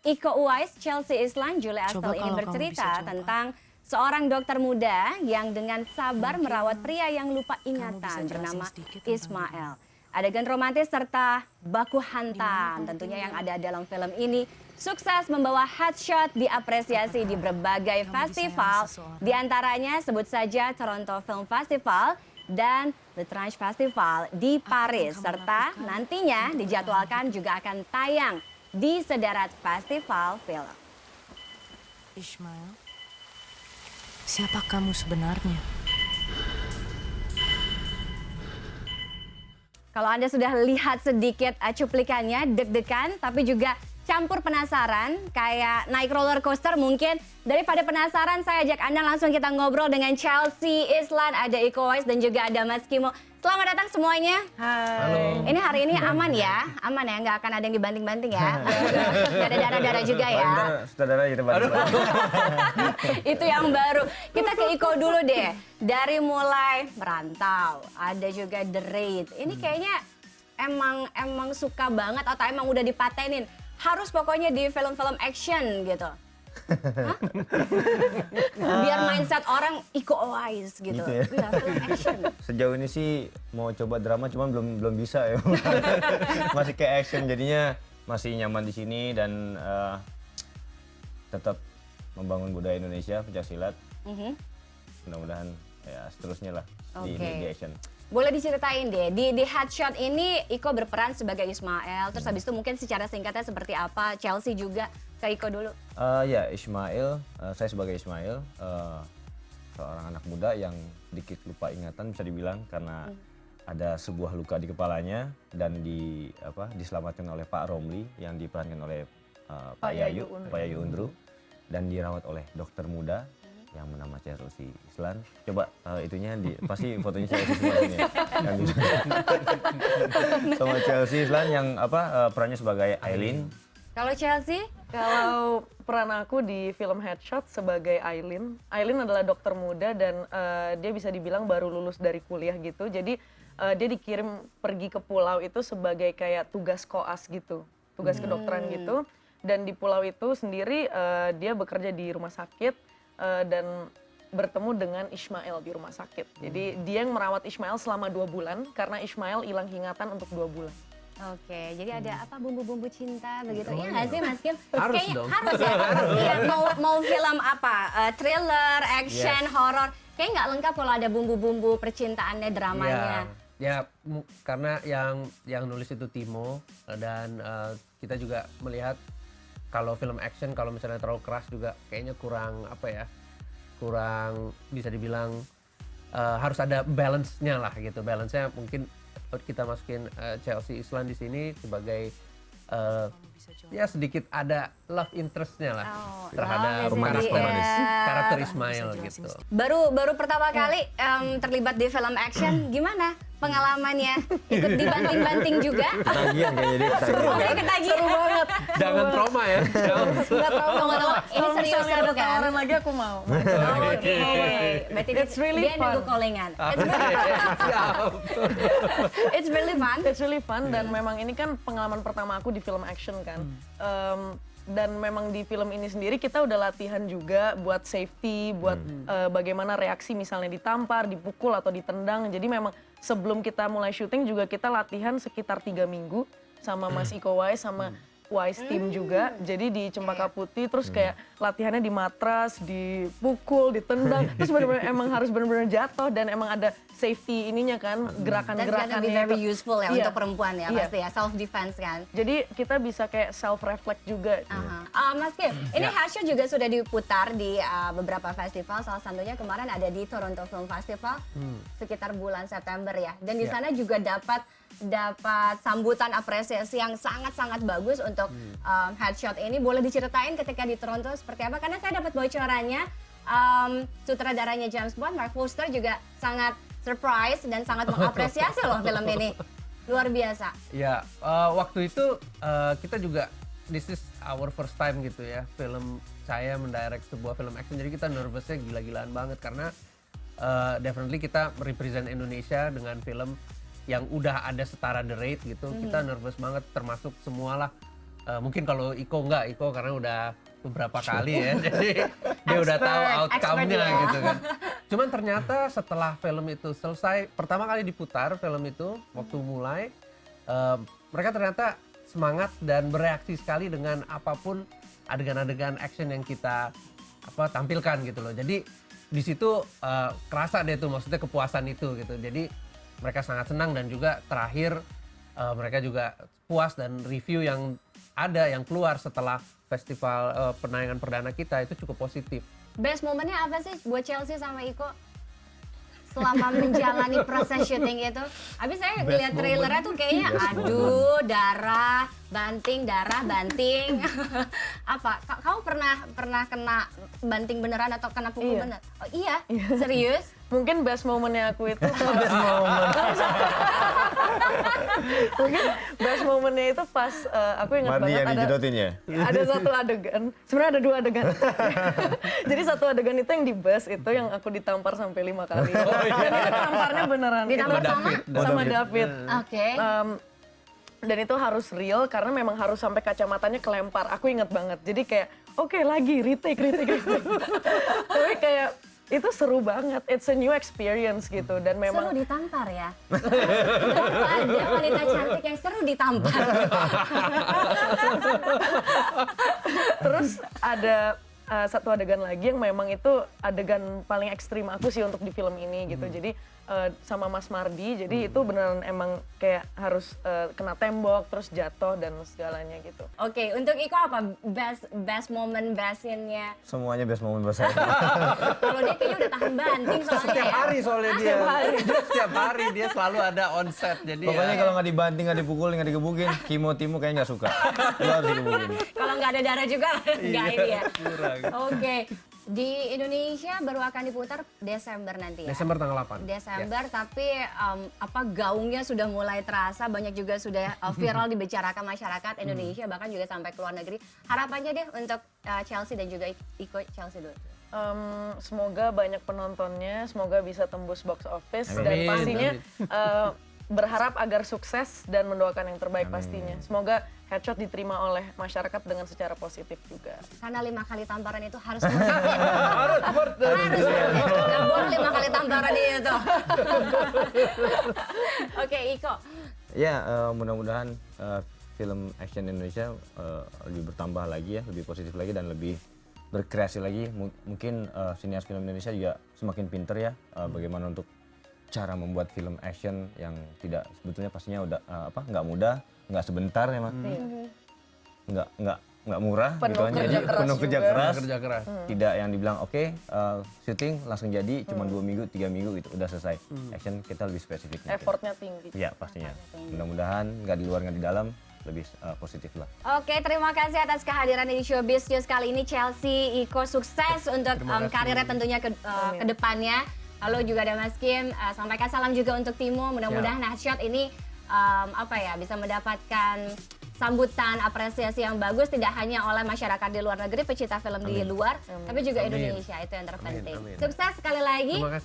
Iko Uwais, Chelsea Islan, Julie Estelle ini bercerita tentang seorang dokter muda yang dengan sabar merawat pria yang lupa ingatan bernama Ismail. Adegan romantis serta baku hantam tentunya yang ada dalam film ini sukses membawa headshot diapresiasi di berbagai festival. Di antaranya sebut saja Toronto Film Festival dan The Tranche Festival di Paris. Serta nantinya dijadwalkan juga akan tayang di sederet festival film. Ismail, siapa kamu sebenarnya? Kalau Anda sudah lihat sedikit cuplikannya, deg-degan tapi juga campur penasaran, kayak naik roller coaster mungkin. Daripada penasaran, saya ajak Anda langsung kita ngobrol dengan Chelsea Islan, ada Iko Uwais dan juga ada Mas Kimo. Selamat datang semuanya. Hai. Halo. Ini hari ini aman ya? Aman ya? Nggak akan ada yang dibanting-banting ya? Nggak ada darah-darah juga ya? Saudara kita bantu. Itu yang baru. Kita ke Iko dulu deh. Dari mulai merantau, ada juga The Raid. Ini kayaknya emang suka banget atau emang udah dipatenin? Harus pokoknya di film-film action gitu. Biar mindset orang Iko Uwais gitu. Gitu ya? Iya, film action. Sejauh ini sih mau coba drama cuman belum bisa ya. Masih kayak action jadinya masih nyaman di sini dan tetap membangun budaya Indonesia, pencaksilat. Mudah-mudahan ya seterusnya lah di action. Boleh diceritain deh, di headshot ini Iko berperan sebagai Ismail, terus habis itu mungkin secara singkatnya seperti apa, Chelsea juga, ke Iko dulu. Ya Ismail, saya sebagai Ismail, seorang anak muda yang sedikit lupa ingatan bisa dibilang karena ada sebuah luka di kepalanya dan diselamatkan oleh Pak Romli yang diperankan oleh Pak Yayu Undru dan dirawat oleh dokter muda yang bernama Chelsea Islan. Coba itunya pasti fotonya Chelsea Islan ini ya. Sama Chelsea Islan yang perannya sebagai Aileen. Kalau Chelsea? Kalau peran aku di film Headshot sebagai Aileen. Aileen adalah dokter muda dan dia bisa dibilang baru lulus dari kuliah gitu. Jadi dia dikirim pergi ke pulau itu sebagai kayak tugas koas gitu. Tugas kedokteran gitu. Dan di pulau itu sendiri dia bekerja di rumah sakit. Dan bertemu dengan Ismail di rumah sakit. Jadi dia yang merawat Ismail selama 2 bulan karena Ismail hilang ingatan untuk 2 bulan. Oke, jadi ada bumbu-bumbu cinta begitu. Iya nggak sih Mas Kim? Harus kayaknya dong. harus ya. Iya, mau film apa? Thriller, action, horror. Kayaknya nggak lengkap kalau ada bumbu-bumbu percintaannya, dramanya. Karena yang nulis itu Timo dan kita juga melihat kalau film action kalau misalnya terlalu keras juga kayaknya kurang bisa dibilang harus ada balance-nya lah gitu. Balance-nya mungkin kita masukin Chelsea Islan di sini sebagai ya sedikit ada love interest-nya lah terhadap karakter Ismail gitu. Baru pertama kali terlibat di film action, gimana pengalamannya? Ikut dibanting-banting juga? Ketagihan kayaknya dia ketagihan. Ketagihan. Seru banget. Jangan trauma ya. Nggak trauma. Ini serius Misalnya ada kan? tawaran lagi aku mau. Oke. Berarti It's really dia fun. nunggu callingan. It's really fun. It's really fun dan memang ini kan pengalaman pertama aku di film action kan. Dan memang di film ini sendiri kita udah latihan juga buat safety, buat bagaimana reaksi misalnya ditampar, dipukul atau ditendang. Jadi memang sebelum kita mulai syuting juga kita latihan sekitar 3 minggu sama Mas Iko Uwais sama Wise Team juga. Jadi di Cempaka Putih terus kayak latihannya di matras, dipukul, ditendang. Terus benar-benar emang harus benar-benar jatuh dan emang ada safety ininya kan, That's gonna be gerakan-gerakannya. very useful ya Iya. untuk perempuan ya pasti ya, self defense kan. Jadi kita bisa kayak self reflect juga. Mas Kim, ini Headshot juga sudah diputar di beberapa festival, salah satunya kemarin ada di Toronto Film Festival sekitar bulan September ya. Dan di sana juga dapat sambutan apresiasi yang sangat-sangat bagus untuk Headshot ini. Boleh diceritain ketika di Toronto seperti apa? Karena saya dapat bocorannya sutradaranya James Bond, Mark Foster juga sangat surprise dan sangat mengapresiasi loh film ini. Luar biasa. Ya, waktu itu kita juga this is our first time gitu ya, film saya mendirect sebuah film action. Jadi kita nervousnya gila-gilaan banget karena definitely kita represent Indonesia dengan film yang udah ada setara The Raid gitu. Kita nervous banget termasuk semualah mungkin kalau Iko karena udah beberapa kali ya, jadi dia udah tahu outcome-nya ya. gitu kan. Cuman ternyata setelah film itu selesai, pertama kali diputar film itu waktu mulai, mereka ternyata semangat dan bereaksi sekali dengan apapun adegan-adegan action yang kita tampilkan gitu loh. Jadi di situ kerasa deh tuh, maksudnya kepuasan itu gitu. Jadi mereka sangat senang dan juga terakhir mereka juga puas, dan review yang ada yang keluar setelah festival penayangan perdana kita itu cukup positif. Best momennya apa sih buat Chelsea sama Iko selama menjalani proses syuting itu? Habis saya lihat trailernya tuh kayaknya aduh, darah banting. Apa? Kamu pernah kena banting beneran atau kena pukul bener? Oh iya? Serius? Mungkin best momennya aku itu mungkin best momennya itu pas aku ingat Marni banget yang dijodotin ya? ada satu adegan, sebenarnya ada 2 adegan. Jadi satu adegan itu yang di bus itu yang aku ditampar sampai 5 kali. Dan itu tamparnya beneran. Ditampar sama David. Oke. Dan itu harus real karena memang harus sampai kacamatanya kelempar. Aku inget banget. Jadi kayak oke, lagi retake. Tapi kayak itu seru banget. It's a new experience gitu, dan memang Seru ditampar ya? Kenapa ada wanita cantik yang seru ditampar? terus ada satu adegan lagi yang memang itu adegan paling ekstrim aku sih untuk di film ini gitu. Jadi sama Mas Mardi, jadi itu beneran emang kayak harus kena tembok terus jatuh dan segalanya gitu. Oke, untuk Iko apa best moment, best scene-nya? Semuanya best moment buat saya. Kalau dia kayaknya udah tahan banting soalnya Setiap ya. hari soalnya dia. Setiap hari dia selalu ada on set. Jadi Pokoknya ya, kalau nggak dibanting, nggak dipukul, nggak digebukin, Timo kayaknya nggak suka. Lu harus digebukin. Kalau nggak ada darah juga nggak ini ya. kurang. Oke, di Indonesia baru akan diputar Desember nanti ya. Desember tanggal 8. Desember, tapi gaungnya sudah mulai terasa, banyak juga sudah viral dibicarakan masyarakat Indonesia, bahkan juga sampai ke luar negeri. Harapannya deh untuk Chelsea dan juga Iko. Chelsea dulu. Semoga banyak penontonnya, semoga bisa tembus box office, dan Amin, pastinya amin. berharap agar sukses dan mendoakan yang terbaik pastinya. Semoga Headshot diterima oleh masyarakat dengan secara positif juga. Karena 5 kali tamparan itu harus harus nggak boleh 5 kali tamparan itu. Oke, Iko. Ya, mudah-mudahan film action Indonesia lebih bertambah lagi ya, lebih positif lagi dan lebih berkreasi lagi. Mungkin sinias film Indonesia juga semakin pinter ya, bagaimana untuk cara membuat film action yang tidak sebetulnya pastinya udah nggak mudah, nggak sebentar memang, nggak murah, Penuh gitu aja. kerja Jadi keras penuh kerja juga. keras. Kerja keras. Tidak yang dibilang oke, syuting langsung jadi cuma 2 minggu 3 minggu itu udah selesai. Action kita lebih spesifik mungkin. Effortnya tinggi. Iya pastinya. Mudah-mudahan nggak di luar nggak di dalam, lebih positif lah. Oke, terima kasih atas kehadiran di Showbiz News kali ini. Chelsea, Iko, sukses untuk karirnya tentunya ke depannya. Lalu juga ada Mas Kim, sampaikan salam juga untuk Timo. Mudah-mudahan Headshot ini bisa mendapatkan sambutan, apresiasi yang bagus tidak hanya oleh masyarakat di luar negeri, pecinta film di luar, tapi juga Indonesia, itu yang terpenting. Amin. Sukses sekali lagi. Terima kasih.